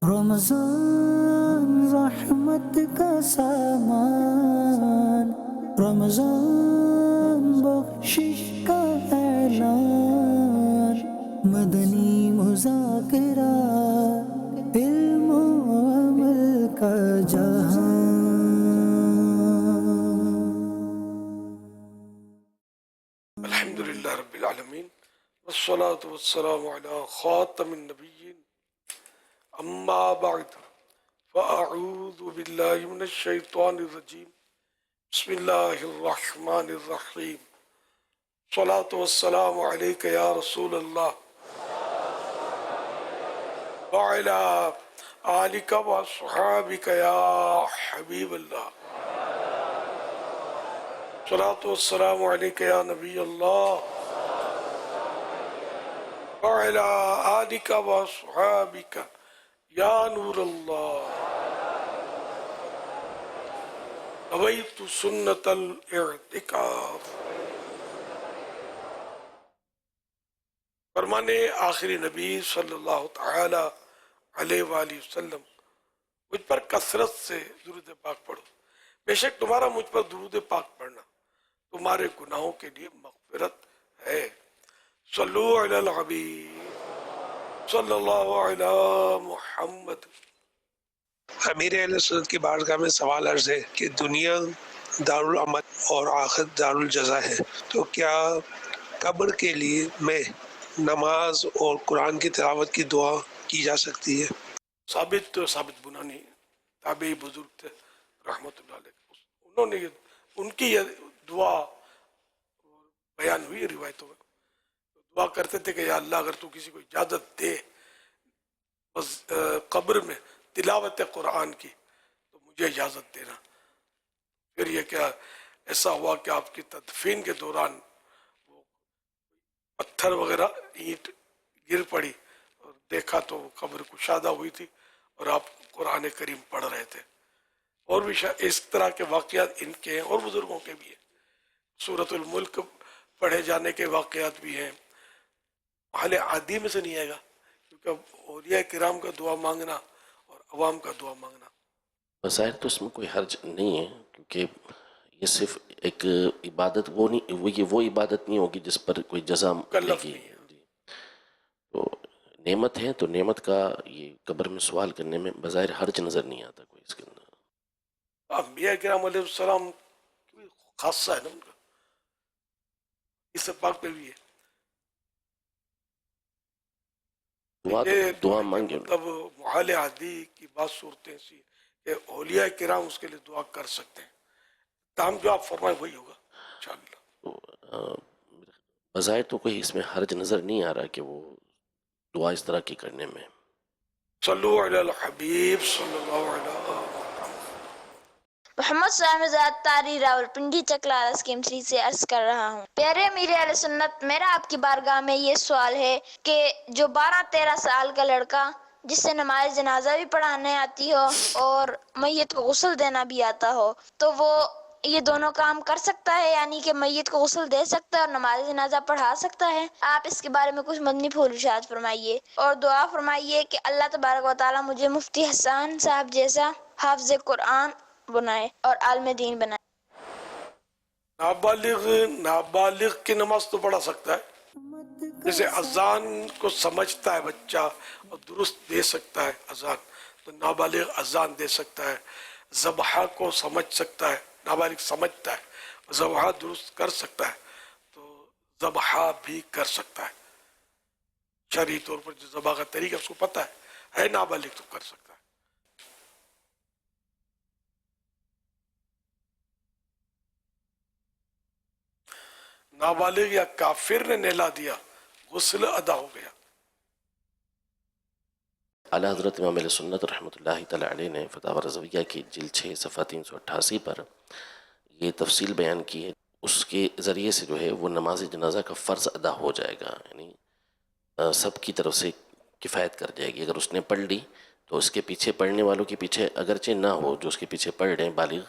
رمضان رحمت کا سامان، رمضان بخشش کا اعلان، مدنی مذاکرہ علم و عمل کا جہان۔ الحمدللہ رب العالمین والصلاة والسلام علی خاتم النبیین، اما بعد فاعوذ باللہ من الشیطان الرجیم، بسم اللہ الرحمن الرحیم، صلاة والسلام علیک یا رسول اللہ وعلی آلک واصحابک یا حبیب اللہ، صلاة والسلام علیک یا نبی اللہ وعلی آلک واصحابک یا نور اللہ، نویت سنت الاعتکاف۔ فرمانے آخری نبی صلی اللہ تعالی علیہ وآلہ وسلم، مجھ پر کثرت سے درود پاک پڑھو، بے شک تمہارا مجھ پر درود پاک پڑھنا تمہارے گناہوں کے لیے مغفرت ہے۔ صلو علی الحبیب صلی اللہ علی محمد۔ امیر اہل سنت کی بارگاہ میں سوال عرض ہے کہ دنیا دارالعمل اور آخرت دارالجزا ہے، تو کیا قبر کے لیے میں نماز اور قرآن کی تلاوت کی دعا کی جا سکتی ہے؟ ثابت بنانی تابعی بزرگ تھے رحمۃ اللہ علیہ، انہوں نے ان کی یہ دعا بیان ہوئی روایتوں میں، دعا کرتے تھے کہ یا اللہ اگر تو کسی کو اجازت دے بس قبر میں تلاوت قرآن کی تو مجھے اجازت دینا۔ پھر یہ کیا ایسا ہوا کہ آپ کی تدفین کے دوران وہ پتھر وغیرہ اینٹ گر پڑی اور دیکھا تو قبر کشادہ ہوئی تھی اور آپ قرآن کریم پڑھ رہے تھے۔ اور بھی اس طرح کے واقعات ان کے ہیں اور بزرگوں کے بھی ہیں۔ سورۃ الملک پڑھے جانے کے واقعات بھی ہیں۔ محل عادی میں سے نہیں آئے گا، کیونکہ اولیاء کرام کا دعا مانگنا اور عوام کا دعا مانگنا، بظاہر تو اس میں کوئی حرج نہیں ہے، کیونکہ یہ صرف ایک عبادت وہ عبادت نہیں ہوگی جس پر کوئی جزا ملے مکلف گی۔ نہیں ہے۔ جی، تو نعمت ہے تو نعمت کا یہ قبر میں سوال کرنے میں بظاہر حرج نظر نہیں آتا کوئی اس کے اندر۔ انبیاء کرام علیہ السلام کی خاصہ ہے نا ان کا، اس پاک پہ بھی ہے۔ دعا مانگے۔ مطلب محال عادی کی بات صورتیں ایسی کہ اولیاء کرام اس کے لیے دعا کر سکتے ہیں، تاہم جو آپ فرمائیں وہی ہوگا انشاءاللہ۔ بظاہر تو کوئی اس میں حرج نظر نہیں آ رہا کہ وہ دعا اس طرح کی کرنے میں۔ صلو علی الحبیب صلی اللہ علیہ وسلم۔ محمد صاحب تاری راول پنڈی چکلارا اسکیم 3 سے عرض کر رہا ہوں۔ پیارے امیر اہل سنت، میرا آپ کی بارگاہ میں یہ سوال ہے کہ جو 12-13 سال کا لڑکا جس سے نماز جنازہ بھی پڑھانے آتی ہو اور میت کو غسل دینا بھی آتا ہو، تو وہ یہ دونوں کام کر سکتا ہے، یعنی کہ میت کو غسل دے سکتا ہے اور نماز جنازہ پڑھا سکتا ہے؟ آپ اس کے بارے میں کچھ مدنی پھول ارشاد فرمائیے اور دعا فرمائیے کہ اللہ تبارک و تعالی مجھے مفتی حسان صاحب جیسا حافظ قرآن بنائے اور عالم دین بنائے۔ نابالغ کی نماز تو پڑھا سکتا ہے، جیسے اذان کو سمجھتا ہے بچہ اور درست دے سکتا ہے اذان، تو نابالغ اذان دے سکتا ہے۔ ذبحہ کو سمجھ سکتا ہے، نابالغ سمجھتا ہے، ذبحہ درست کر سکتا ہے تو ذبحہ بھی کر سکتا ہے۔ شرعی طور پر جو ذبح کا طریقہ اس کو پتہ ہے نابالغ تو کر سکتا ہے۔ نابالغ یا کافر نے نہلا دیا، غسل ادا ہو گیا۔ اعلیٰ حضرت امام اہل سنت رحمۃ اللہ تعالیٰ علیہ نے فتاوی رضویہ کی جلد 6 صفحہ 388 پر یہ تفصیل بیان کی ہے، اس کے ذریعے سے جو ہے وہ نماز جنازہ کا فرض ادا ہو جائے گا، یعنی سب کی طرف سے کفایت کر جائے گی۔ اگر اس نے پڑھ لی تو اس کے پیچھے پڑھنے والوں کے پیچھے اگرچہ نہ ہو جو اس کے پیچھے پڑھ رہے ہیں بالغ،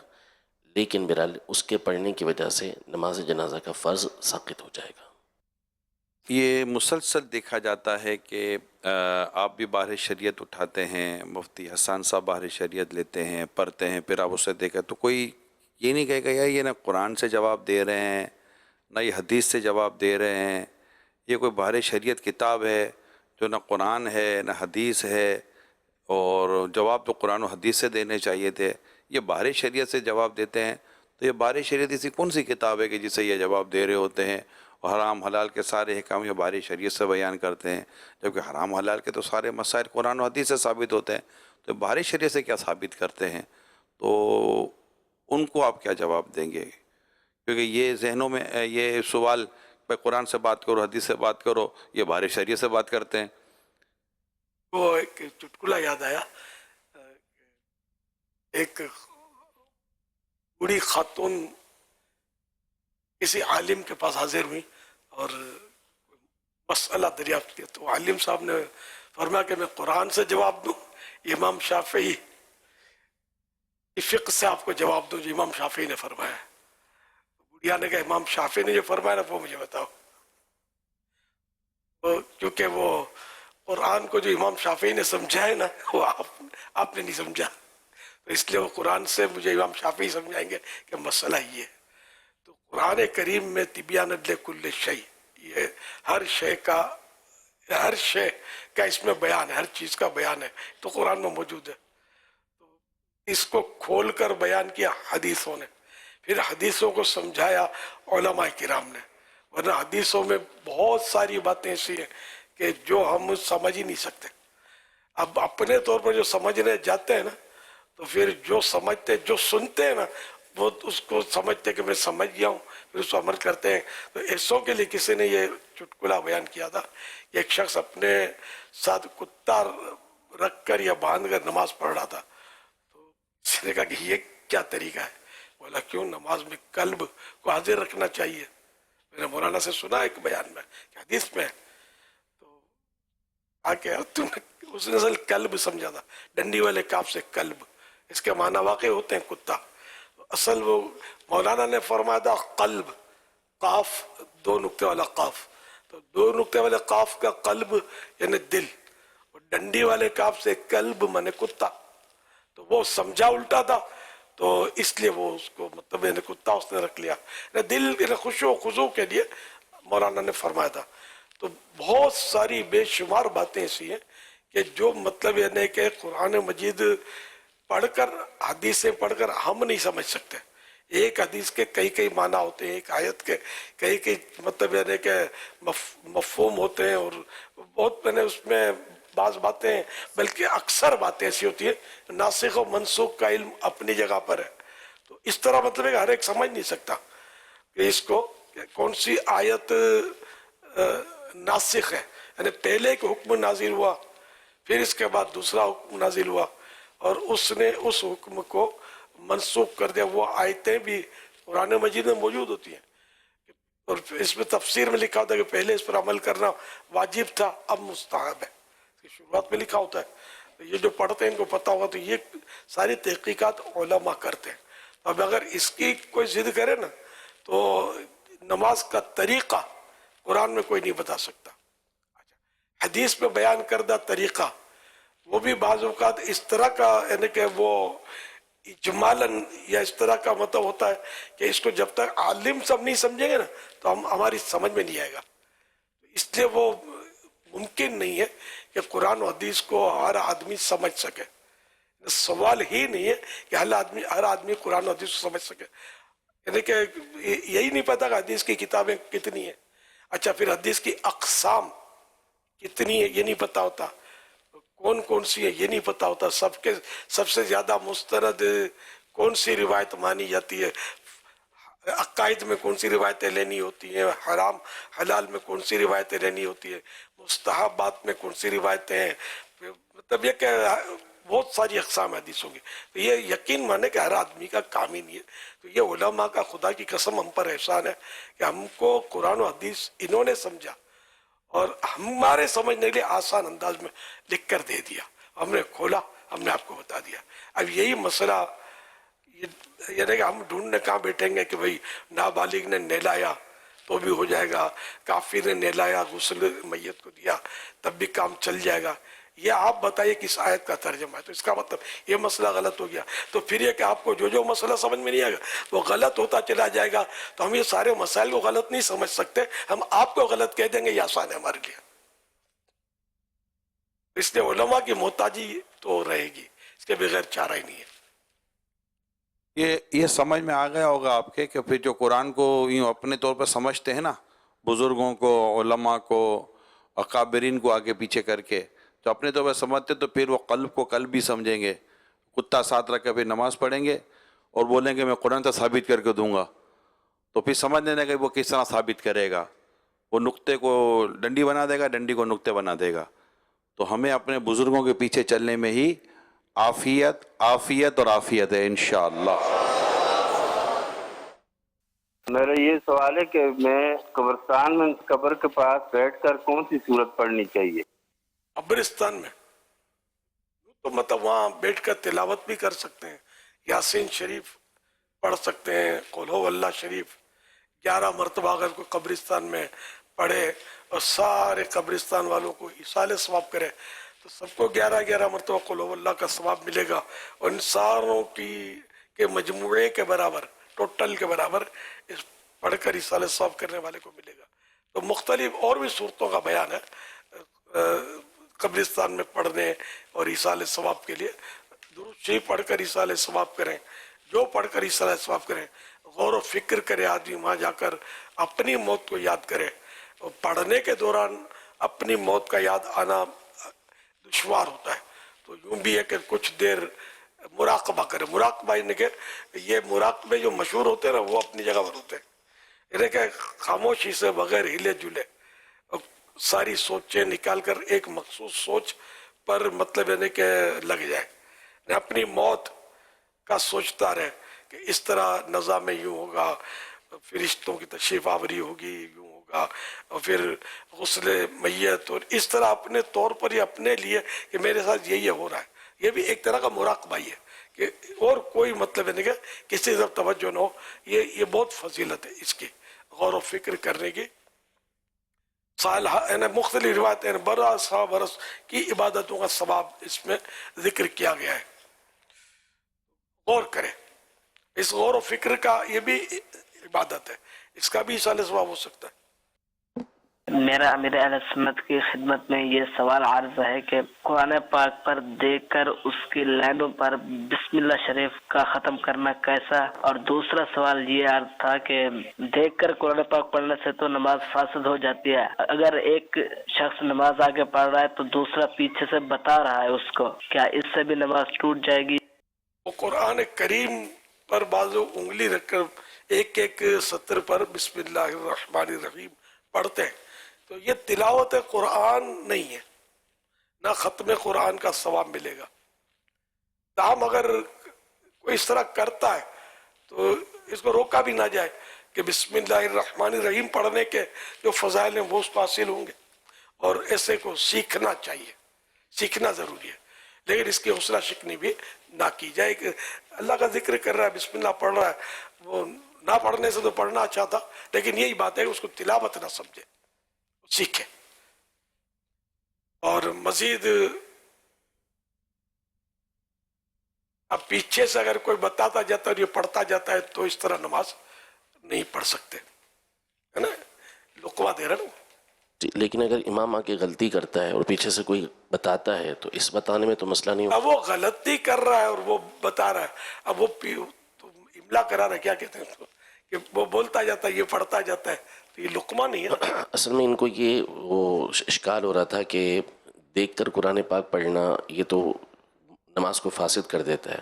لیکن بہرحال اس کے پڑھنے کی وجہ سے نماز جنازہ کا فرض ساقط ہو جائے گا۔ یہ مسلسل دیکھا جاتا ہے کہ آپ بھی بحر شریعت اٹھاتے ہیں، مفتی حسان صاحب بحر شریعت لیتے ہیں، پڑھتے ہیں، پھر آپ اسے دیکھا تو کوئی یہ نہیں کہے گا یار یہ نہ قرآن سے جواب دے رہے ہیں نہ یہ حدیث سے جواب دے رہے ہیں، یہ کوئی بحر شریعت کتاب ہے جو نہ قرآن ہے نہ حدیث ہے، اور جواب تو قرآن و حدیث سے دینے چاہیے تھے، یہ بحر شریعت سے جواب دیتے ہیں۔ تو یہ بحر شریعت ایسی کون سی کتاب ہے کہ جسے یہ جواب دے رہے ہوتے ہیں، اور حرام حلال کے سارے احکام یہ بحر شریعت سے بیان کرتے ہیں، جبکہ حرام حلال کے تو سارے مسائل قرآن و حدیث سے ثابت ہوتے ہیں، تو بحر شریعت سے کیا ثابت کرتے ہیں؟ تو ان کو آپ کیا جواب دیں گے؟ کیونکہ یہ ذہنوں میں یہ سوال بھائی قرآن سے بات کرو حدیث سے بات کرو، یہ بحر شریعت سے بات کرتے ہیں۔ وہ ایک چٹکلا یاد آیا، ایک بوڑھی خاتون کسی عالم کے پاس حاضر ہوئی اور مسئلہ دریافت کیا، تو عالم صاحب نے فرمایا کہ میں قرآن سے جواب دوں، امام شافعی کی فقہ سے آپ کو جواب دوں جو امام شافعی نے فرمایا ہے۔ بڑھیا نے کہا امام شافعی نے جو فرمایا نا وہ مجھے بتاؤ، کیونکہ وہ قرآن کو جو امام شافعی نے سمجھا ہے نا وہ آپ نے نہیں سمجھا، تو اس لیے وہ قرآن سے مجھے امام شافعی سمجھائیں گے کہ مسئلہ یہ ہے۔ تو قرآن کریم میں تبیان لکل شیء، یہ ہر شے کا اس میں بیان ہے، ہر چیز کا بیان ہے، تو قرآن میں موجود ہے۔ تو اس کو کھول کر بیان کیا حدیثوں نے، پھر حدیثوں کو سمجھایا علماء کرام نے، ورنہ حدیثوں میں بہت ساری باتیں ایسی ہیں کہ جو ہم سمجھ ہی نہیں سکتے۔ اب اپنے طور پر جو سمجھنے جاتے ہیں نا تو پھر جو سمجھتے جو سنتے ہیں نا وہ اس کو سمجھتے کہ میں سمجھ گیا ہوں، پھر اس کو عمل کرتے ہیں۔ تو ایسوں کے لیے کسی نے یہ چٹکلا بیان کیا تھا کہ ایک شخص اپنے ساتھ کتا رکھ کر یا باندھ کر نماز پڑھ رہا تھا، تو اس نے کہا کہ یہ کیا طریقہ ہے؟ بولا کیوں، نماز میں قلب کو حاضر رکھنا چاہیے، میں نے مولانا سے سنا ایک بیان میں کہ حدیث میں ہے۔ تو آکے اس نے اصل قلب سمجھا تھا، ڈنڈی والے کاف سے قلب، اس کے معنی واقع ہوتے ہیں کتا، اصل وہ مولانا نے فرمایا تھا قلب، قاف دو نقطے والا قاف، تو دو نقطے والے قاف کا قلب یعنی دل، اور ڈنڈی والے کاف سے قلب مانے کتا، تو وہ سمجھا الٹا تھا، تو اس لیے وہ اس کو مطلب یعنی کتا اس نے رکھ لیا، دل یعنی خشوع و خضوع کے لیے مولانا نے فرمایا تھا۔ تو بہت ساری بے شمار باتیں ایسی ہیں کہ جو مطلب یعنی کہ قرآن مجید پڑھ کر حدیثیں پڑھ کر ہم نہیں سمجھ سکتے، ایک حدیث کے کئی معنی ہوتے ہیں، ایک آیت کے کئی مطلب یعنی کہ مفہوم ہوتے ہیں، اور بہت میں نے اس میں بعض باتیں بلکہ اکثر باتیں ایسی ہوتی ہیں ناسخ و منسوخ کا علم اپنی جگہ پر ہے، تو اس طرح مطلب ہے کہ ہر ایک سمجھ نہیں سکتا کہ اس کو کون سی آیت ناسخ ہے، یعنی پہلے ایک حکم نازل ہوا پھر اس کے بعد دوسرا حکم نازل ہوا اور اس نے اس حکم کو منسوخ کر دیا، وہ آیتیں بھی قرآن مجید میں موجود ہوتی ہیں، اور اس میں تفسیر میں لکھا ہوتا ہے کہ پہلے اس پر عمل کرنا واجب تھا اب مستحب ہے، شروعات میں لکھا ہوتا ہے، یہ جو پڑھتے ہیں ان کو پتہ ہوگا، تو یہ ساری تحقیقات علماء کرتے ہیں۔ اب اگر اس کی کوئی ضد کرے نا تو نماز کا طریقہ قرآن میں کوئی نہیں بتا سکتا، حدیث میں بیان کردہ طریقہ وہ بھی بعض اوقات اس طرح کا یعنی کہ وہ اجمالاً یا اس طرح کا مطلب ہوتا ہے کہ اس کو جب تک عالم سب نہیں سمجھیں گے نا تو ہماری سمجھ میں نہیں آئے گا، اس لیے وہ ممکن نہیں ہے کہ قرآن و حدیث کو ہر آدمی سمجھ سکے، سوال ہی نہیں ہے کہ ہر آدمی قرآن و حدیث کو سمجھ سکے، یعنی کہ یہی نہیں پتا کہ حدیث کی کتابیں کتنی ہیں، اچھا پھر حدیث کی اقسام کتنی ہے یہ نہیں پتا ہوتا، کون سی ہے یہ نہیں پتا ہوتا، سب سے زیادہ مستند کون سی روایت مانی جاتی ہے، عقائد میں کون سی روایتیں لینی ہوتی ہیں، حرام حلال میں کون سی روایتیں لینی ہوتی ہے، مستحبات میں کون سی روایتیں ہیں، مطلب یہ کہ بہت ساری اقسام حدیثوں کی، تو یہ یقین مانے کہ ہر آدمی کا کام ہی نہیں ہے، تو یہ علماء کا خدا کی قسم ہم پر احسان ہے کہ ہم کو قرآن و حدیث انہوں نے سمجھا اور ہمارے سمجھنے کے لیے آسان انداز میں لکھ کر دے دیا، ہم نے کھولا، ہم نے آپ کو بتا دیا۔ اب یہی مسئلہ یعنی کہ ہم ڈھونڈنے کہاں بیٹھیں گے کہ بھئی نابالغ نے نہلایا تو بھی ہو جائے گا، کافر نے نہلایا، غسل میت کو دیا، تب بھی کام چل جائے گا. یہ آپ بتائیے کس آیت کا ترجمہ ہے؟ تو اس کا مطلب یہ مسئلہ غلط ہو گیا. تو پھر یہ کہ آپ کو جو مسئلہ سمجھ میں نہیں آئے گا وہ غلط ہوتا چلا جائے گا. تو ہم یہ سارے مسائل کو غلط نہیں سمجھ سکتے، ہم آپ کو غلط کہہ دیں گے، یہ آسان ہے ہمارے لیے. اس لیے علماء کی محتاجی تو رہے گی، اس کے بغیر چارہ ہی نہیں ہے. یہ سمجھ میں آ گیا ہوگا آپ کے کہ پھر جو قرآن کو یوں اپنے طور پر سمجھتے ہیں نا، بزرگوں کو، علماء کو، اکابرین کو آگے پیچھے کر کے تو اپنے طور پر سمجھتے، تو پھر وہ قلب کو قلب بھی سمجھیں گے. کتا ساتھ رکھ کے پھر نماز پڑھیں گے اور بولیں گے میں قرآن سے ثابت کر کے دوں گا، تو پھر سمجھ لینا کہ وہ کس طرح ثابت کرے گا. وہ نقطے کو ڈنڈی بنا دے گا، ڈنڈی کو نقطے بنا دے گا. تو ہمیں اپنے بزرگوں کے پیچھے چلنے میں ہی عافیت اور عافیت ہے انشاءاللہ. میرا یہ سوال ہے کہ میں قبرستان میں قبر کے پاس بیٹھ کر کون سی سورت پڑھنی چاہیے؟ قبرستان میں تو مطلب وہاں بیٹھ کر تلاوت بھی کر سکتے ہیں، یاسین شریف پڑھ سکتے ہیں، قل ہو اللہ شریف 11 مرتبہ اگر کوئی قبرستان میں پڑھے اور سارے قبرستان والوں کو ایصال ثواب کرے تو سب کو 11 مرتبہ قل ہو اللہ کا ثواب ملے گا، اور ان ساروں کے مجموعے کے برابر، ٹوٹل کے برابر اس پڑھ کر ایصال ثواب کرنے والے کو ملے گا. تو مختلف اور بھی صورتوں کا بیان ہے قبرستان میں پڑھنے اور ایصال ثواب کے لیے. درود شریف پڑھ کر ایصال ثواب کریں، جو پڑھ کر ایصال ثواب کریں. غور و فکر کرے آدمی، وہاں جا کر اپنی موت کو یاد کرے. اور پڑھنے کے دوران اپنی موت کا یاد آنا دشوار ہوتا ہے، تو یوں بھی ہے کہ کچھ دیر مراقبہ کرے. مراقبہ یعنی کہ یہ مراقبے جو مشہور ہوتے ہیں نا وہ اپنی جگہ پر ہوتے ہیں، یعنی کہ خاموشی سے بغیر ہلے جلے ساری سوچیں نکال کر ایک مخصوص سوچ پر مطلب یعنی کہ لگ جائے، اپنی موت کا سوچتا رہے کہ اس طرح نظام یوں ہوگا، فرشتوں کی تشریف آوری ہوگی، یوں ہوگا، اور پھر غسل میت، اور اس طرح اپنے طور پر ہی اپنے لیے کہ میرے ساتھ یہ ہو رہا ہے. یہ بھی ایک طرح کا مراقبہ ہی ہے کہ اور کوئی مطلب نہیں کہ کسی طرف توجہ نہ ہو. یہ بہت فضیلت ہے اس کی، غور و فکر کرنے کی. صالحہ یعنی مختلف روایت برس برس کی عبادتوں کا ثواب اس میں ذکر کیا گیا ہے. غور کرے، اس غور و فکر کا یہ بھی عبادت ہے، اس کا بھی ایصال ثواب ہو سکتا ہے. میرا امیر اہل سنت کی خدمت میں یہ سوال عرض ہے کہ قرآن پاک پر دیکھ کر اس کی لائنوں پر بسم اللہ شریف کا ختم کرنا کیسا؟ اور دوسرا سوال یہ عرض تھا کہ دیکھ کر قرآن پاک پڑھنے سے تو نماز فاسد ہو جاتی ہے، اگر ایک شخص نماز آگے پڑھ رہا ہے تو دوسرا پیچھے سے بتا رہا ہے اس کو، کیا اس سے بھی نماز ٹوٹ جائے گی؟ وہ قرآن کریم پر بعض انگلی رکھ کر ایک سطر پر بسم اللہ الرحمن الرحیم پڑھتے ہیں، تو یہ تلاوت قرآن نہیں ہے، نہ ختم قرآن کا ثواب ملے گا. تاہم اگر کوئی اس طرح کرتا ہے تو اس کو روکا بھی نہ جائے کہ بسم اللہ الرحمن الرحیم پڑھنے کے جو فضائل ہیں وہ اس کو حاصل ہوں گے، اور ایسے کو سیکھنا چاہیے، سیکھنا ضروری ہے. لیکن اس کی حوصلہ شکنی بھی نہ کی جائے کہ اللہ کا ذکر کر رہا ہے، بسم اللہ پڑھ رہا ہے، وہ نہ پڑھنے سے تو پڑھنا اچھا تھا، لیکن یہی بات ہے کہ اس کو تلاوت نہ سمجھے، سیکھے. اور مزید اب پیچھے سے اگر کوئی بتاتا جاتا ہے اور یہ پڑھتا جاتا ہے تو اس طرح نماز نہیں پڑھ سکتے، ہے نا، لقوہ دے رہا نا. جی، لیکن اگر امام آ کے غلطی کرتا ہے اور پیچھے سے کوئی بتاتا ہے تو اس بتانے میں تو مسئلہ نہیں ہوتا. اب وہ غلطی کر رہا ہے اور وہ بتا رہا ہے، اب وہ املا کرا رہا ہے، کیا کہتے ہیں اس کو، کہ وہ بولتا جاتا ہے، یہ پڑھتا جاتا ہے، تو یہ لقمہ نہیں ہے. اصل میں ان کو یہ وہ اشکال ہو رہا تھا کہ دیکھ کر قرآن پاک پڑھنا یہ تو نماز کو فاسد کر دیتا ہے.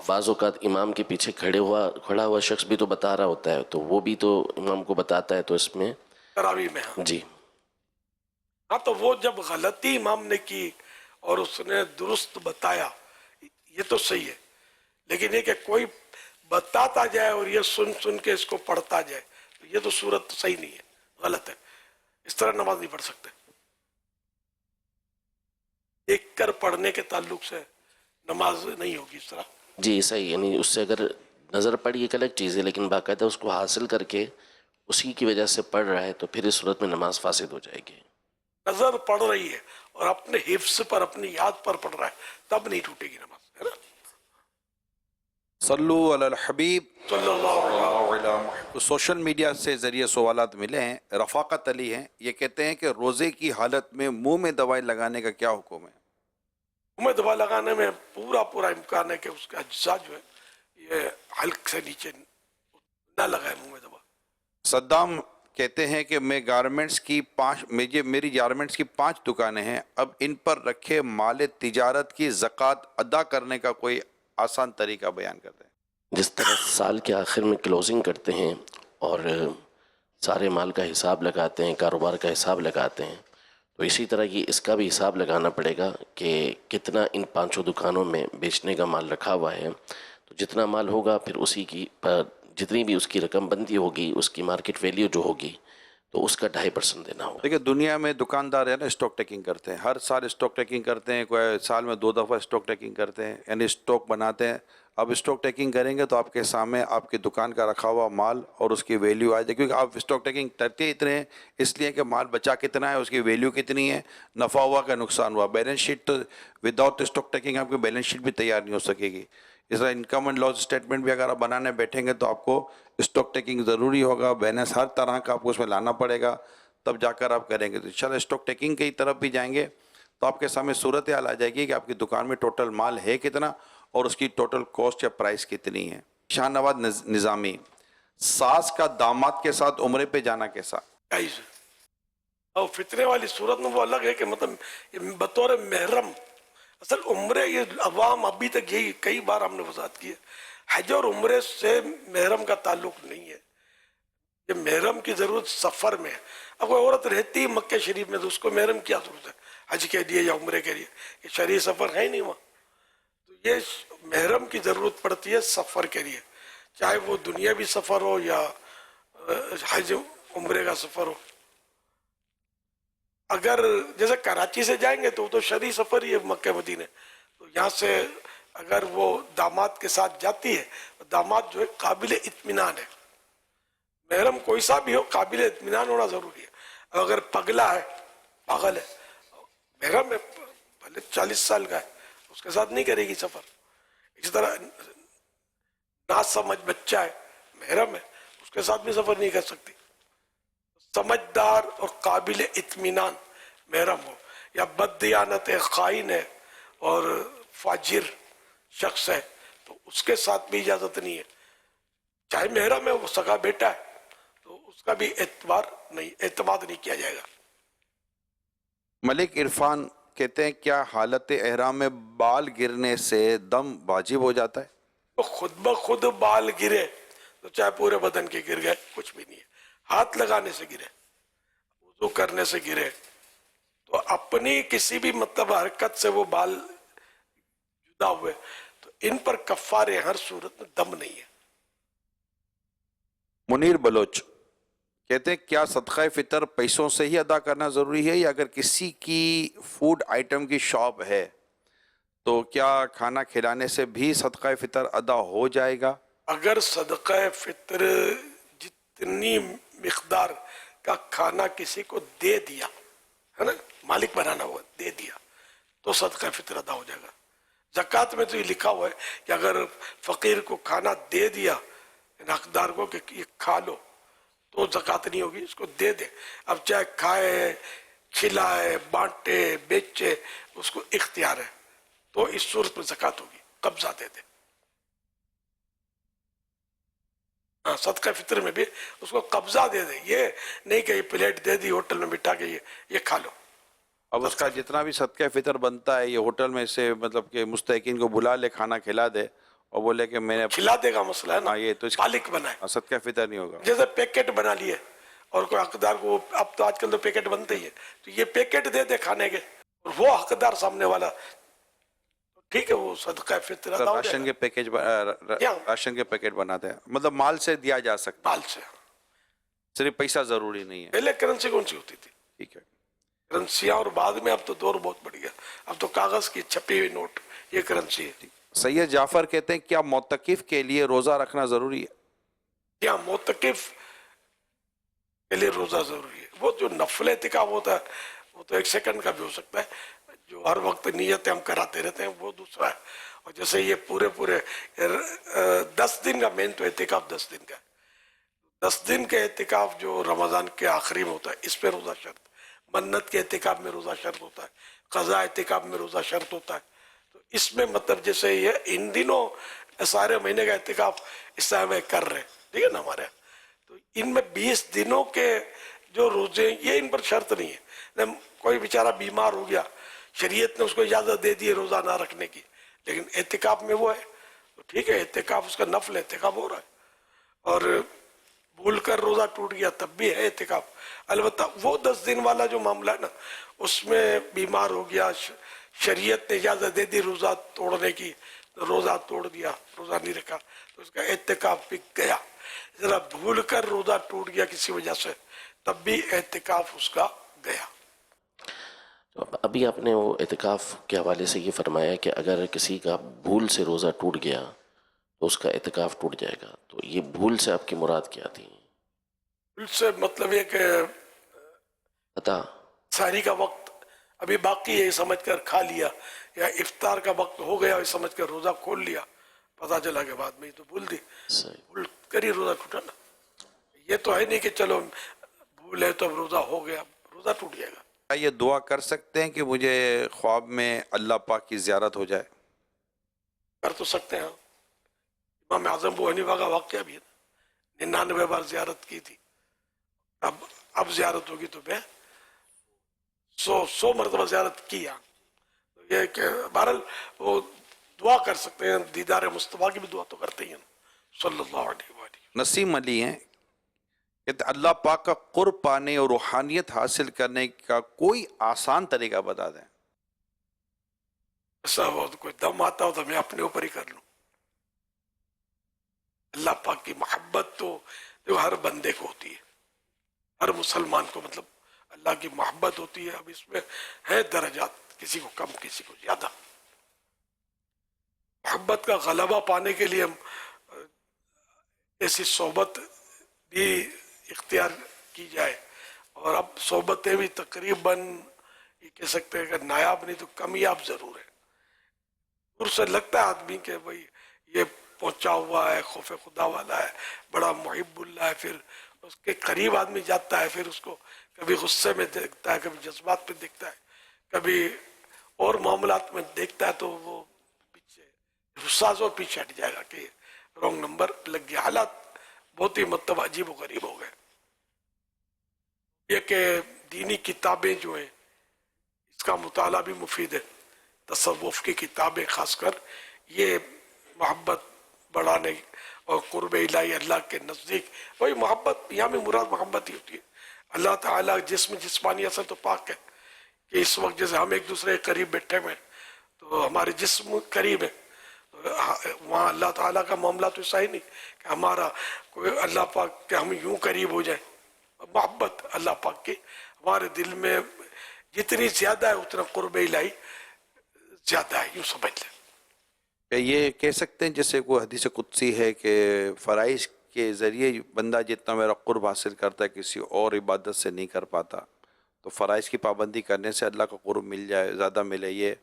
بعض اوقات امام کے پیچھے کھڑا ہوا شخص بھی تو بتا رہا ہوتا ہے، تو وہ بھی تو امام کو بتاتا ہے، تو اس میں تراویح میں جی ہاں، تو وہ جب غلطی امام نے کی اور اس نے درست بتایا یہ تو صحیح ہے، لیکن یہ کہ کوئی بتاتا جائے اور یہ سن کے اس کو پڑھتا جائے تو یہ تو صورت صحیح نہیں ہے، غلط ہے. اس طرح نماز نہیں پڑھ سکتے. دیکھ کر پڑھنے کے تعلق سے نماز نہیں ہوگی اس طرح. جی صحیح، یعنی اس سے اگر نظر پڑی ایک الگ چیز ہے، لیکن باقاعدہ اس کو حاصل کر کے اسی کی وجہ سے پڑھ رہا ہے تو پھر اس صورت میں نماز فاسد ہو جائے گی. نظر پڑ رہی ہے اور اپنے حفظ پر اپنی یاد پر پڑھ رہا ہے تب نہیں ٹوٹے گی نماز, ہے نا. صلو علی الحبیب صلی اللہ علیہ وسلم. تو سوشل میڈیا سے ذریعے سوالات ملے ہیں. رفاقت علی ہیں, یہ کہتے ہیں کہ روزے کی حالت میں منہ میں دوائی لگانے کا کیا حکم ہے؟ منہ میں دوا لگانے میں پورا امکان ہے کہ اس کا اجزاء جو ہے یہ حلق سے نیچے نہ لگائے منہ میں دوا. صدام کہتے ہیں کہ میری گارمنٹس کی 5 دکانیں ہیں, اب ان پر رکھے مال تجارت کی زکوٰۃ ادا کرنے کا کوئی آسان طریقہ بیان کرتے ہیں. جس طرح سال کے آخر میں کلوزنگ کرتے ہیں اور سارے مال کا حساب لگاتے ہیں, کاروبار کا حساب لگاتے ہیں, تو اسی طرح یہ اس کا بھی حساب لگانا پڑے گا کہ کتنا ان 5 دکانوں میں بیچنے کا مال رکھا ہوا ہے. تو جتنا مال ہوگا پھر اسی کی جتنی بھی اس کی رقم بندی ہوگی, اس کی مارکیٹ ویلیو جو ہوگی, تو اس کا 2.5% دینا ہوگا. دیکھیں دنیا میں دکاندار ہے نا اسٹاک ٹیکنگ کرتے ہیں, ہر سال اسٹاک ٹیکنگ کرتے ہیں, کوئی سال میں 2 دفعہ اسٹاک ٹیکنگ کرتے ہیں, یعنی اسٹاک بناتے ہیں. اب اسٹاک ٹیکنگ کریں گے تو آپ کے سامنے آپ کی دکان کا رکھا ہوا مال اور اس کی ویلیو آ جائے, کیونکہ آپ اسٹاک ٹیکنگ کرتے اتنے ہیں اس لیے کہ مال بچا کتنا ہے, اس کی ویلیو کتنی ہے, نفع ہوا کا نقصان ہوا. بیلنس شیٹ تو وداؤٹ اسٹاک ٹیکنگ آپ کی بیلنس شیٹ بھی تیار نہیں ہو سکے گی. اس طرح انکم اینڈ لاس اسٹیٹمنٹ بھی اگر آپ بنانے بیٹھیں گے تو آپ کو اسٹاک ٹیکنگ ضروری ہوگا, بیلنس ہر طرح کا آپ کو اس میں لانا پڑے گا, تب جا کر آپ کریں گے. تو انشاءاللہ اسٹاک ٹیکنگ کی طرف بھی جائیں گے تو آپ کے سامنے صورتحال آ جائے گی کہ آپ کی دکان میں ٹوٹل مال ہے کتنا اور اس کی ٹوٹل کاسٹ یا پرائس کتنی ہے. شاہ نواز نظامی, ساس کا داماد کے ساتھ عمرے پہ جانا کیسا؟ اور فتنے والی صورت میں وہ الگ ہے کہ مطلب بطور محرم, اصل عمرے یہ عوام ابھی تک یہی کئی بار ہم نے وضاحت کی ہے, حج اور عمرے سے محرم کا تعلق نہیں ہے. یہ محرم کی ضرورت سفر میں ہے. اب کوئی عورت رہتی ہے مکہ شریف میں تو اس کو محرم کیا ضرورت ہے حج کے لیے یا عمرے کے لیے, یہ شرعی سفر ہے ہی نہیں وہاں. تو یہ محرم کی ضرورت پڑتی ہے سفر کے لیے, چاہے وہ دنیاوی سفر ہو یا حج عمرے کا سفر ہو. اگر جیسے کراچی سے جائیں گے تو وہ تو شرعی سفر ہی ہے مکہ مدینے, تو یہاں سے اگر وہ داماد کے ساتھ جاتی ہے, داماد جو ہے قابل اطمینان ہے. محرم کوئی سا بھی ہو قابل اطمینان ہونا ضروری ہے. اگر پگلا ہے, پاگل ہے, محرم ہے بھلے 40 سال کا ہے, اس کے ساتھ نہیں کرے گی سفر. اسی طرح ناسمجھ بچہ ہے, محرم ہے, اس کے ساتھ بھی سفر نہیں کر سکتی. سمجھدار اور قابل اطمینان محرم ہو, یا بددیانت ہے, خائن ہے اور فاجر شخص ہے, تو اس کے ساتھ بھی اجازت نہیں ہے. چاہے محرم ہے, وہ سگا بیٹا ہے, تو اس کا بھی اعتماد نہیں کیا جائے گا. ملک عرفان کہتے ہیں کیا حالت احرام میں بال گرنے سے دم واجب ہو جاتا ہے؟ تو خود بخود بال گرے تو چاہے پورے بدن کے گر گئے کچھ بھی نہیں ہے. ہاتھ لگانے سے گرے, وضو کرنے سے گرے, تو اپنی کسی بھی مطلب حرکت سے وہ بال جدا ہوئے تو ان پر کفارے ہر صورت میں دم نہیں ہے. منیر بلوچ کہتے ہیں کیا صدقہ فطر پیسوں سے ہی ادا کرنا ضروری ہے, یا اگر کسی کی فوڈ آئٹم کی شاپ ہے تو کیا کھانا کھلانے سے بھی صدقہ فطر ادا ہو جائے گا؟ اگر صدقہ فطر جتنی مقدار کا کھانا کسی کو دے دیا ہے نا, مالک بنانا ہوا دے دیا, تو صدقہ فطر ادا ہو جائے گا. زکوٰۃ میں تو یہ لکھا ہوا ہے کہ اگر فقیر کو کھانا دے دیا حقدار کو کہ یہ کھا لو, تو زکوٰۃ نہیں ہوگی, اس کو دے دے. اب چاہے کھائے, کھلائے, بانٹے, بیچے, اس کو اختیار ہے, تو اس صورت میں زکوٰۃ ہوگی. قبضہ دے دے. صدقہ فطر میں بھی اس کو قبضہ دے دے, یہ نہیں کہ یہ پلیٹ دے دی ہوٹل میں بٹھا کے یہ کھا لو. اب اس کا جتنا بھی صدقہ فطر بنتا ہے یہ ہوٹل میں سے مطلب کہ مستحقین کو بلا لے, کھانا کھلا دے اور بولے کہ میں نے کھلا دے گا مسئلہ ہے نا, یہ تو مالک بنائے. صدقہ فطر نہیں ہوگا. جیسے پیکٹ بنا لیے اور کوئی حقدار کو, اب تو آج کل تو پیکٹ بنتے ہی ہے, تو یہ پیکٹ دے دے کھانے کے, اور وہ حقدار سامنے والا, ٹھیک ہے, وہ صدقہ فطر ادا ہو جائے راشن گا. کے پیکج راشن کے پیکٹ بناتے ہیں, مطلب مال سے دیا جا سکتا, مال سے, صرف پیسہ ضروری نہیں ہے. پہلے کرنسی کون سی ہوتی تھی؟ ٹھیک ہے, کرنسیاں, اور بعد میں اب تو دور بہت بڑھ گیا, اب تو کاغذ کی چھپی ہوئی نوٹ یہ کرنسی ہے. سید جعفر کہتے ہیں کیا معتکف کے لیے روزہ رکھنا ضروری ہے؟ یا معتکف کے لیے روزہ ضروری ہے. وہ جو نفل اعتکاف ہوتا ہے وہ تو 1 سیکنڈ کا بھی ہو سکتا ہے، جو ہر وقت نیتیں ہم کراتے رہتے ہیں وہ دوسرا ہے. اور جیسے یہ پورے 10 دن کا مین تو اعتکاف 10 دن کا ہے. 10 دن کے اعتکاف جو رمضان کے آخری میں ہوتا ہے اس پہ روزہ شرط. منت کے اعتکاف میں روزہ شرط ہوتا ہے، قضاء اعتکاف میں روزہ شرط ہوتا ہے. تو اس میں مطلب جیسے یہ ان دنوں سارے مہینے کا اعتکاف اس طرح میں کر رہے ہیں، ٹھیک ہے نا ہمارے یہاں. تو ان میں 20 دنوں کے جو روزے یہ ان پر شرط نہیں ہے. کوئی بیچارہ بیمار ہو گیا، شریعت نے اس کو اجازت دے دی ہے روزہ نہ رکھنے کی، لیکن اعتکاف میں وہ ہے تو ٹھیک ہے، اعتکاف اس کا نفل اعتکاف ہو رہا ہے. اور بھول کر روزہ ٹوٹ گیا تب بھی ہے اعتکاف. البتہ وہ 10 دن والا جو معاملہ ہے نا اس میں بیمار ہو گیا، شریعت نے اجازت دے دی روزہ توڑنے کی، روزہ توڑ دیا، روزہ نہیں رکھا تو اس کا اعتکاف بھی گیا. ذرا بھول کر روزہ ٹوٹ گیا کسی وجہ سے تب بھی اعتکاف اس کا گیا. ابھی آپ نے وہ اعتکاف کے حوالے سے یہ فرمایا کہ اگر کسی کا بھول سے روزہ ٹوٹ گیا تو اس کا اعتکاف ٹوٹ جائے گا، تو یہ بھول سے آپ کی مراد کیا تھی؟ بھول سے مطلب یہ کہ عطا سحری کا وقت ابھی باقی ہے سمجھ کر کھا لیا، یا افطار کا وقت ہو گیا سمجھ کر روزہ کھول لیا، پتہ چلا کہ بعد میں تو بھول دی، صحیح. بھول کر ہی روزہ ٹوٹا نا. یہ تو ہے نہیں کہ چلو بھول ہے تو اب روزہ ہو گیا، روزہ ٹوٹ جائے گا. کیا یہ دعا کر سکتے ہیں کہ مجھے خواب میں اللہ پاک کی زیارت ہو جائے؟ کر تو سکتے ہیں. امام اعظم ابو حنیفہ کا واقعہ بھی ہے، 99 بار زیارت کی تھی، اب زیارت ہوگی تو میں 100 مرتبہ زیارت کیا. یہ کہ بہرحال وہ دعا کر سکتے ہیں، دیدار مصطفیٰ کی بھی دعا تو کرتے ہی ہیں صلی اللہ علیہ وآلہ. نسیم علی ہیں کہ اللہ پاک کا قرب پانے اور روحانیت حاصل کرنے کا کوئی آسان طریقہ بتا دیں. ایسا ہو تو کوئی دم آتا ہو تو میں اپنے اوپر ہی کر لوں. اللہ پاک کی محبت تو جو ہر بندے کو ہوتی ہے، ہر مسلمان کو مطلب اللہ کی محبت ہوتی ہے. اب اس میں ہے درجات، کسی کو کم کسی کو زیادہ. محبت کا غلبہ پانے کے لیے ہم ایسی صحبت بھی اختیار کی جائے، اور اب صحبتیں بھی تقریباً یہ کہہ سکتے ہیں کہ نایاب نہیں تو کمیاب ضرور ہے. دور سے لگتا ہے آدمی کہ بھائی یہ پہنچا ہوا ہے، خوف خدا والا ہے، بڑا محب اللہ ہے، پھر اس کے قریب آدمی جاتا ہے، پھر اس کو کبھی غصے میں دیکھتا ہے، کبھی جذبات پہ دیکھتا ہے، کبھی اور معاملات میں دیکھتا ہے تو وہ پیچھے حساس اور پیچھے ہٹ جائے گا کہ رونگ نمبر لگ گیا. حالات بہت ہی مطلب عجیب و غریب ہو گئے. یہ کہ دینی کتابیں جو ہیں اس کا مطالعہ بھی مفید ہے. تصوف کی کتابیں خاص کر یہ محبت بڑھانے اور قرب الہی اللہ کے نزدیک، وہی محبت یہاں میں مراد محبت ہی ہوتی ہے. اللہ تعالیٰ جسمانی اثر تو پاک ہے کہ اس وقت جیسے ہم ایک دوسرے کے قریب بیٹھے ہوئے تو ہمارے جسم قریب ہے، وہاں اللہ تعالیٰ کا معاملہ تو ایسا ہی نہیں کہ ہمارا کوئی اللہ پاک کہ ہم یوں قریب ہو جائیں. محبت اللہ پاک کی ہمارے دل میں جتنی زیادہ ہے اتنا قرب الہی زیادہ ہے، یوں سمجھ لیں. کہ یہ کہہ سکتے ہیں جیسے کوئی حدیث قدسی ہے کہ فرائض کے ذریعے بندہ جتنا میرا قرب حاصل کرتا ہے کسی اور عبادت سے نہیں کر پاتا، تو فرائض کی پابندی کرنے سے اللہ کا قرب مل جائے، زیادہ ملے. یہ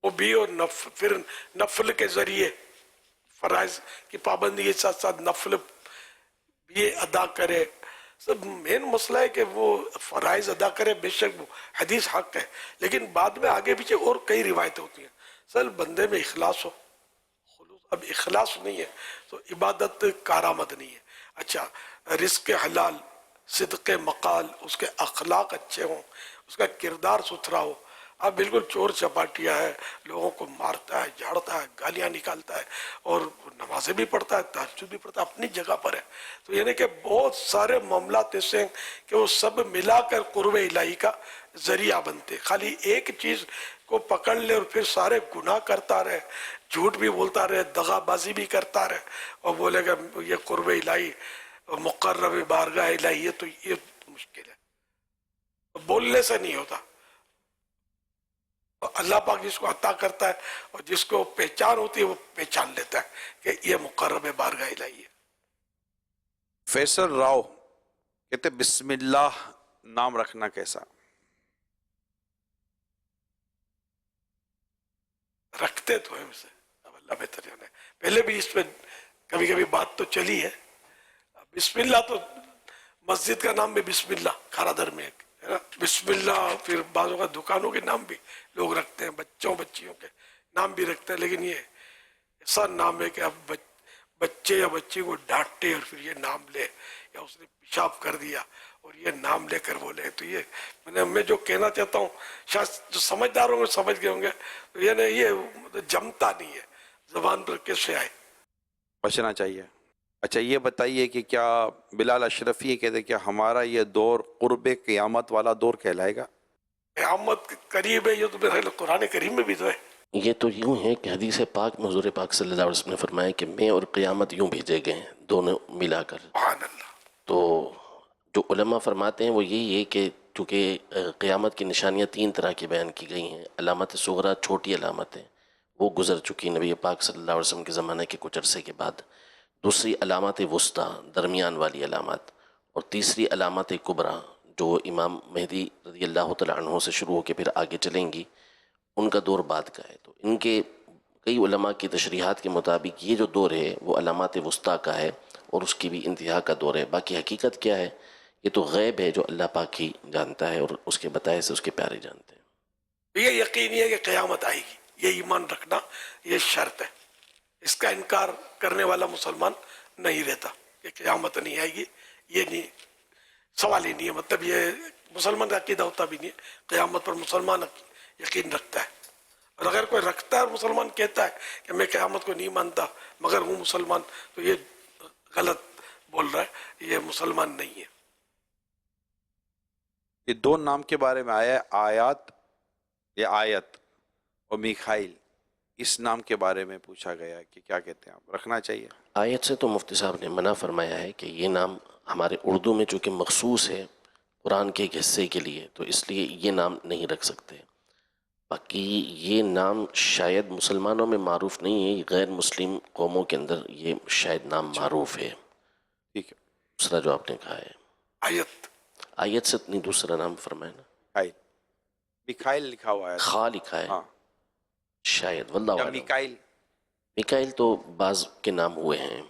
وہ بھی اور پھر نفل کے ذریعے فرائض کی پابندی کے ساتھ ساتھ نفل بھی ادا کرے. سب مین مسئلہ ہے کہ وہ فرائض ادا کرے، بے شک وہ حدیث حق ہے، لیکن بعد میں آگے پیچھے اور کئی روایتیں ہوتی ہیں. سر بندے میں اخلاص ہو، خلوص. اب اخلاص نہیں ہے تو عبادت کارآمد نہیں ہے. اچھا رزق حلال، صدق مقال، اس کے اخلاق اچھے ہوں، اس کا کردار ستھرا ہو. اب بالکل چور چپاٹیا ہے، لوگوں کو مارتا ہے، جھاڑتا ہے، گالیاں نکالتا ہے، اور نمازیں بھی پڑھتا ہے، تہجد بھی پڑھتا ہے، اپنی جگہ پر ہے. تو یعنی کہ بہت سارے معاملات ایسے ہیں کہ وہ سب ملا کر قرب الہی کا ذریعہ بنتے. خالی ایک چیز کو پکڑ لے اور پھر سارے گناہ کرتا رہے، جھوٹ بھی بولتا رہے، دغا بازی بھی کرتا رہے، اور بولے گا یہ قرب الہی مقرب بارگاہ الہی ہے، تو یہ مشکل ہے، بولنے سے نہیں ہوتا. اللہ پاک جس کو عطا کرتا ہے اور جس کو پہچان ہوتی ہے وہ پہچان لیتا ہے کہ یہ مقرب بارگاہ الہی ہے. فیصل راؤ کہتے بسم اللہ نام رکھنا کیسا؟ رکھتے تو ہیں اسے، اب اللہ بہتر جانے. پہلے بھی اس پہ کبھی کبھی بات تو چلی ہے. بسم اللہ تو مسجد کا نام بھی بسم اللہ کھارا در میں ہے نا، بسم اللہ. پھر بعضوں کا دکانوں کے نام بھی لوگ رکھتے ہیں، بچیوں کے نام بھی رکھتے ہیں. لیکن یہ ایسا نام ہے کہ اب بچے یا بچی کو ڈانٹے اور پھر یہ نام لے، یا اس نے پیشاب کر دیا اور یہ نام لے کر بولے، تو یہ میں جو کہنا چاہتا ہوں شاید جو سمجھدار ہوں گے سمجھ گئے ہوں گے. یہ جمتا نہیں ہے زبان پر، کیسے آئے؟ بچنا چاہیے. اچھا یہ بتائیے کہ کیا بلال اشرفی یہ کہتے کہ ہمارا یہ دور قرب قیامت والا دور کہلائے گا؟ قیامت قریب ہے، یہ تو میرا خیال قرآن کریم میں بھی تو ہے. یہ تو یوں ہے کہ حدیث پاک میں حضور پاک صلی اللہ علیہ وسلم نے فرمایا کہ میں اور قیامت یوں بھیجے گئے ہیں، دونوں ملا کر. سبحان اللہ. تو جو علماء فرماتے ہیں وہ یہی ہے کہ چونکہ قیامت کی نشانیاں 3 طرح کی بیان کی گئی ہیں. علامت صغریٰ چھوٹی علامتیں وہ گزر چکی نبی پاک صلی اللہ علیہ وسلم کے زمانے کے کچھ عرصے کے بعد. دوسری علامات وسطیٰ درمیان والی علامات، اور تیسری علامات کبریٰ جو امام مہدی رضی اللہ تعالیٰ عنہ سے شروع ہو کے پھر آگے چلیں گی، ان کا دور بعد کا ہے. تو ان کے کئی علماء کی تشریحات کے مطابق یہ جو دور ہے وہ علامات وسطیٰ کا ہے اور اس کی بھی انتہا کا دور ہے. باقی حقیقت کیا ہے یہ تو غیب ہے جو اللہ پاک ہی جانتا ہے اور اس کے بتائے سے اس کے پیارے جانتے ہیں. یہ یقینی ہے کہ قیامت آئے گی، یہ ایمان رکھنا یہ شرط ہے. اس کا انکار کرنے والا مسلمان نہیں رہتا کہ قیامت نہیں آئے گی. یہ نہیں، سوال ہی نہیں ہے. مطلب یہ مسلمان کا عقیدہ ہوتا بھی نہیں ہے. قیامت پر مسلمان یقین رکھتا ہے. اور اگر کوئی رکھتا ہے اور مسلمان کہتا ہے کہ میں قیامت کو نہیں مانتا مگر ہوں مسلمان، تو یہ غلط بول رہا ہے، یہ مسلمان نہیں ہے. یہ 2 نام کے بارے میں آیا ہے، آیات یا آیت اور میخائیل. اس نام کے بارے میں پوچھا گیا کہ کیا کہتے ہیں آپ، رکھنا چاہیے؟ آیت سے تو مفتی صاحب نے منع فرمایا ہے کہ یہ نام ہمارے اردو میں چونکہ مخصوص ہے قرآن کے ایک حصے کے لیے، تو اس لیے یہ نام نہیں رکھ سکتے. باقی یہ نام شاید مسلمانوں میں معروف نہیں ہے، غیر مسلم قوموں کے اندر یہ شاید نام معروف ہے. ٹھیک ہے. دوسرا جو آپ نے کہا ہے آیت سے نہیں، دوسرا نام فرمائے نا، میخائیل لکھا ہوا ہے، خا لکھا ہے. ہاں، شاید واللہ یا اعلم. میکائیل. میکائل تو بعض کے نام ہوئے ہیں،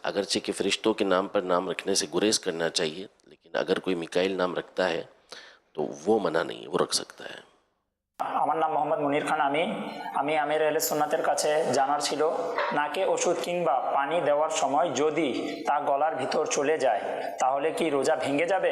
اگرچہ کہ فرشتوں کے نام پر نام رکھنے سے گریز کرنا چاہیے، لیکن اگر کوئی میکائل نام رکھتا ہے تو وہ منع نہیں، وہ رکھ سکتا ہے. আমার নাম মোহাম্মদ মুনির খান। আমি আমির আহলে সুন্নাতের কাছে জানার ছিল নাকে ওষুধ কিংবা পানি দেওয়ার সময় যদি তা গলার ভিতর চলে যায় তাহলে কি রোজা ভেঙে যাবে?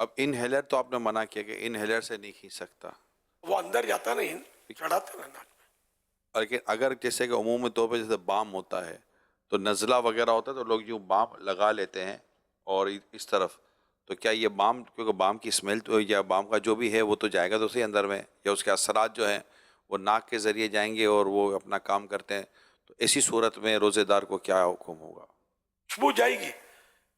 اب انہیلر تو آپ نے منع کیا کہ انہیلر سے نہیں کھینچ سکتا، وہ اندر جاتا نہیں چڑھاتے نا ناک میں. لیکن اگر جیسے کہ عمومی طور پہ جیسے بام ہوتا ہے تو نزلہ وغیرہ ہوتا ہے تو لوگ یوں بام لگا لیتے ہیں اور اس طرف، تو کیا یہ بام، کیونکہ بام کی اسمیل تو یا بام کا جو بھی ہے وہ تو جائے گا تو اسی اندر میں، یا اس کے اثرات جو ہیں وہ ناک کے ذریعے جائیں گے اور وہ اپنا کام کرتے ہیں، تو ایسی صورت میں روزے دار کو کیا حکم ہوگا؟ خوشبو جائے گی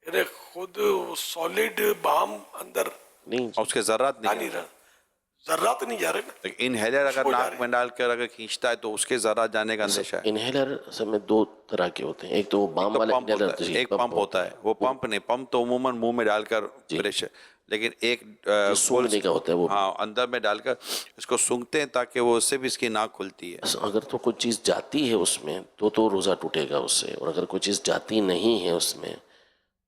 یعنی خود سالڈ بام اندر نہیں اور اس کے ذرات آ نہیں نہیں رہا، ذرات نہیں جا رہے نا. انہیلر اگر خوشبو جا ناک رہی میں ڈال کر اگر کھینچتا ہے تو اس کے ذرات جانے کا اندیشہ ہے. انہیلر اصل میں دو طرح کے ہوتے ہیں، ایک تو وہ بام تو والا پمپ انہیلر، ہوتا ہے، ایک پمپ ہوتا ہے، وہ پمپ نہیں، پمپ تو عموماً منہ میں ڈال کر پریشر، لیکن ایک سونگھنے کا ہوتا ہے وہ، ہاں اندر میں ڈال کر اس کو سونگھتے ہیں تاکہ وہ اس سے بھی اس کی ناک کھلتی ہے. اگر تو کوئی چیز جاتی ہے اس میں تو روزہ ٹوٹے گا اس سے، اور اگر کوئی چیز جاتی نہیں ہے اس میں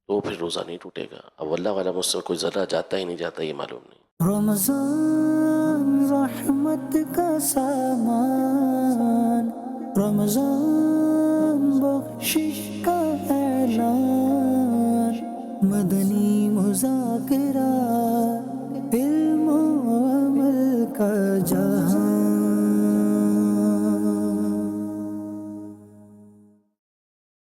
تو پھر روزہ نہیں ٹوٹے گا. اب اللہ والا مجھ سے کوئی ذرہ جاتا ہی نہیں جاتا یہ معلوم نہیں. رمضان رحمت کا سامان، رمضان بخشش کا اعلان، مدنی